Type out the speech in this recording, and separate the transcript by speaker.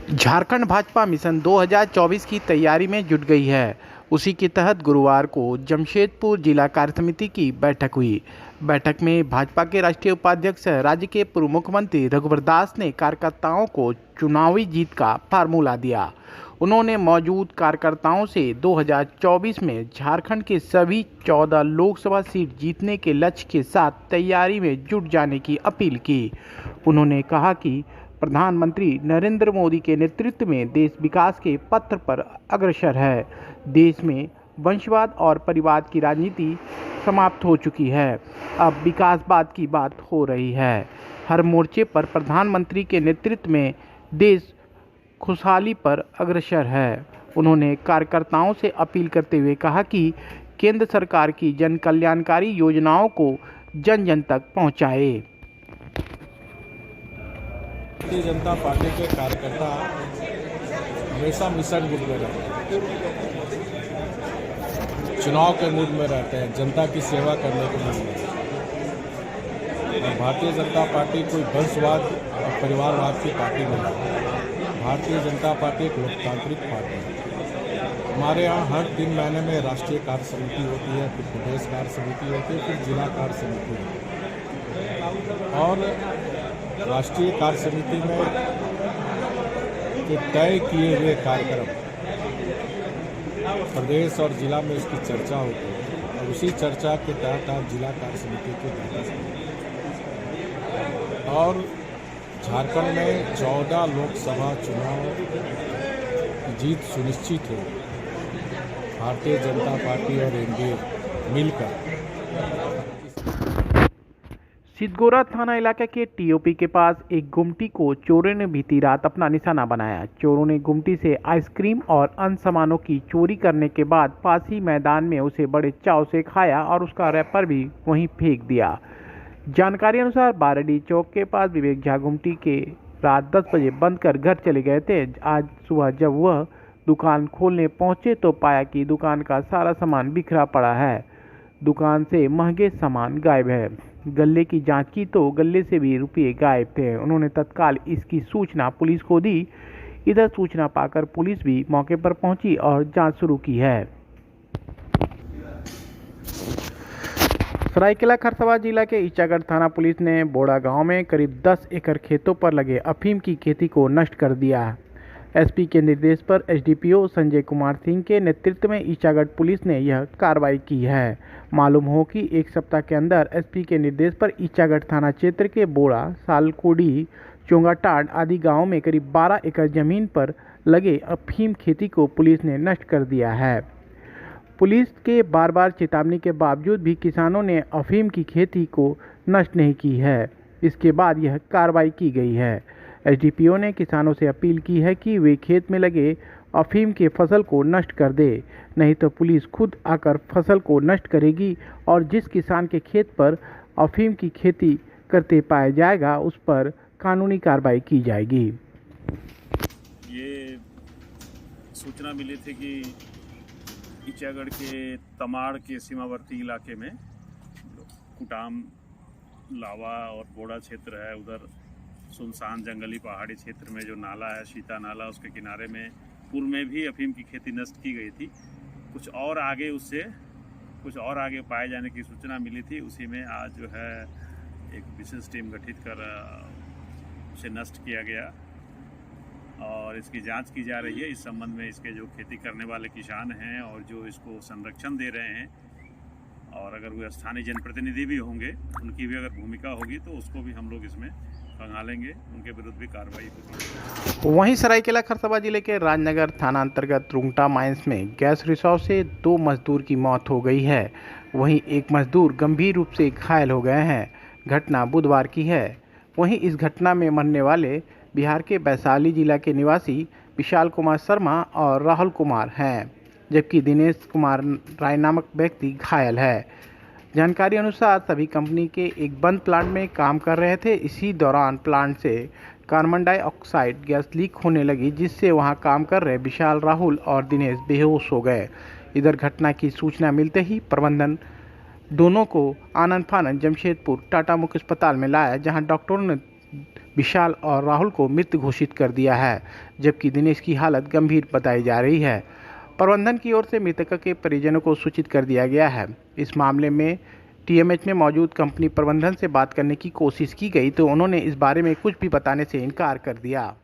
Speaker 1: Jharkhand Bhajpa mission 2024 की तैयारी में जुट गई है। उसी के तहत गुरुवार को जमशेदपुर जिला कार्यसमिति की बैठक हुई। बैठक में भाजपा के राष्ट्रीय उपाध्यक्ष राज्य के पूर्व मुख्यमंत्री रघुवर दास ने कार्यकर्ताओं को चुनावी जीत का फार्मूला दिया। उन्होंने मौजूद कार्यकर्ताओं से 2024 में झारखंड के सभी 14 लोकसभा सीट जीतने के लक्ष्य के साथ तैयारी में जुट जाने की अपील की। उन्होंने कहा कि प्रधानमंत्री नरेंद्र मोदी के नेतृत्व में देश विकास के पथ पर अग्रसर है। देश में वंशवाद और परिवाद की राजनीति समाप्त हो चुकी है। अब विकासवाद की बात हो रही है। हर मोर्चे पर प्रधानमंत्री के नेतृत्व में देश खुशहाली पर अग्रसर है। उन्होंने कार्यकर्ताओं से अपील करते हुए कहा कि केंद्र सरकार की जन कल्याणकारी योजनाओं को जन जन तक पहुंचाए।
Speaker 2: भारतीय जनता पार्टी के कार्यकर्ता हमेशा मिशन मूड में रहते हैं, चुनाव के मूड में रहते हैं, जनता की सेवा करने के मूड में। और भारतीय जनता पार्टी कोई वंशवाद और परिवारवाद की पार्टी नहीं है। भारतीय जनता पार्टी एक लोकतांत्रिक पार्टी है। हमारे यहाँ हर 3 महीने में राष्ट्रीय कार्य समिति होती है, फिर प्रदेश कार्य समिति होती है, फिर जिला कार्य समिति होती है। और राष्ट्रीय कार्य समिति में जो तय किए हुए कार्यक्रम प्रदेश और जिला में इसकी चर्चा होती है और उसी चर्चा के तहत आप जिला कार्य समिति को बता सकते हैं। और झारखंड में 14 लोकसभा चुनाव की जीत सुनिश्चित हो। भारतीय जनता पार्टी और एनडीए मिलकर
Speaker 1: सिद्धगोरा थाना इलाके के टीओपी के पास एक गुमटी को चोरों ने बीती रात अपना निशाना बनाया। चोरों ने गुमटी से आइसक्रीम और अन्य सामानों की चोरी करने के बाद पास ही मैदान में उसे बड़े चाव से खाया और उसका रैपर भी वहीं फेंक दिया। जानकारी अनुसार बारडी चौक के पास विवेक झा गुमटी के रात 10 बजे बंद कर घर चले गए थे। आज सुबह जब वह दुकान खोलने पहुंचे तो पाया कि दुकान का सारा सामान बिखरा पड़ा है। दुकान से महंगे सामान गायब है। गल्ले की जांच की तो गल्ले से भी रुपये गायब थे। उन्होंने तत्काल इसकी सूचना पुलिस को दी। इधर सूचना पाकर पुलिस भी मौके पर पहुंची और जांच शुरू की है। सरायकेला खरसावां जिला के ईचागढ़ थाना पुलिस ने बोड़ा गांव में करीब 10 एकड़ खेतों पर लगे अफीम की खेती को नष्ट कर दिया। एसपी के निर्देश पर एसडीपीओ संजय कुमार सिंह के नेतृत्व में ईचागढ़ पुलिस ने यह कार्रवाई की है। मालूम हो कि एक सप्ताह के अंदर एसपी के निर्देश पर ईचागढ़ थाना क्षेत्र के बोड़ा, सालकोडी, चोंगाटाड़ आदि गांवों में करीब 12 एकड़ जमीन पर लगे अफीम खेती को पुलिस ने नष्ट कर दिया है। पुलिस के बार बार चेतावनी के बावजूद भी किसानों ने अफीम की खेती को नष्ट नहीं की है। इसके बाद यह कार्रवाई की गई है। एसडीपीओ ने किसानों से अपील की है कि वे खेत में लगे अफीम के फसल को नष्ट कर दे, नहीं तो पुलिस खुद आकर फसल को नष्ट करेगी और जिस किसान के खेत पर अफीम की खेती करते पाया जाएगा उस पर कानूनी कार्रवाई की जाएगी।
Speaker 3: ये सूचना मिली थी कि ईचागढ़ के तमाड़ के सीमावर्ती इलाके में कुटाम, लावा और बोड़ा क्षेत्र है, उधर सुनसान जंगली पहाड़ी क्षेत्र में जो नाला है सीता नाला, उसके किनारे में पूर्व में भी अफीम की खेती नष्ट की गई थी। कुछ और आगे पाए जाने की सूचना मिली थी। उसी में आज जो है एक विशेष टीम गठित कर उसे नष्ट किया गया और इसकी जांच की जा रही है। इस संबंध में इसके जो खेती करने वाले किसान हैं और जो इसको संरक्षण दे रहे हैं और अगर वो स्थानीय जनप्रतिनिधि भी होंगे, उनकी भी अगर भूमिका होगी तो उसको भी हम लोग इसमें खंगालेंगे, उनके विरुद्ध भी कार्रवाई होगी।
Speaker 1: वहीं सरायकेला खरसावां जिले के राजनगर थाना अंतर्गत रुंगटा माइंस में गैस रिसाव से 2 मजदूर की मौत हो गई है। वहीं एक मजदूर गंभीर रूप से घायल हो गए हैं। घटना बुधवार की है। वहीं इस घटना में मरने वाले बिहार के वैशाली जिला के निवासी विशाल कुमार शर्मा और राहुल कुमार हैं, जबकि दिनेश कुमार राय नामक व्यक्ति घायल है। जानकारी अनुसार सभी कंपनी के एक बंद प्लांट में काम कर रहे थे। इसी दौरान प्लांट से कार्बन डाइऑक्साइड गैस लीक होने लगी, जिससे वहां काम कर रहे विशाल, राहुल और दिनेश बेहोश हो गए। इधर घटना की सूचना मिलते ही प्रबंधन दोनों को आनन फानन जमशेदपुर टाटा मुख्य अस्पताल में लाया, जहां डॉक्टरों ने विशाल और राहुल को मृत घोषित कर दिया है, जबकि दिनेश की हालत गंभीर बताई जा रही है। प्रबंधन की ओर से मृतक के परिजनों को सूचित कर दिया गया है। इस मामले में टीएमएच में मौजूद कंपनी प्रबंधन से बात करने की कोशिश की गई तो उन्होंने इस बारे में कुछ भी बताने से इनकार कर दिया।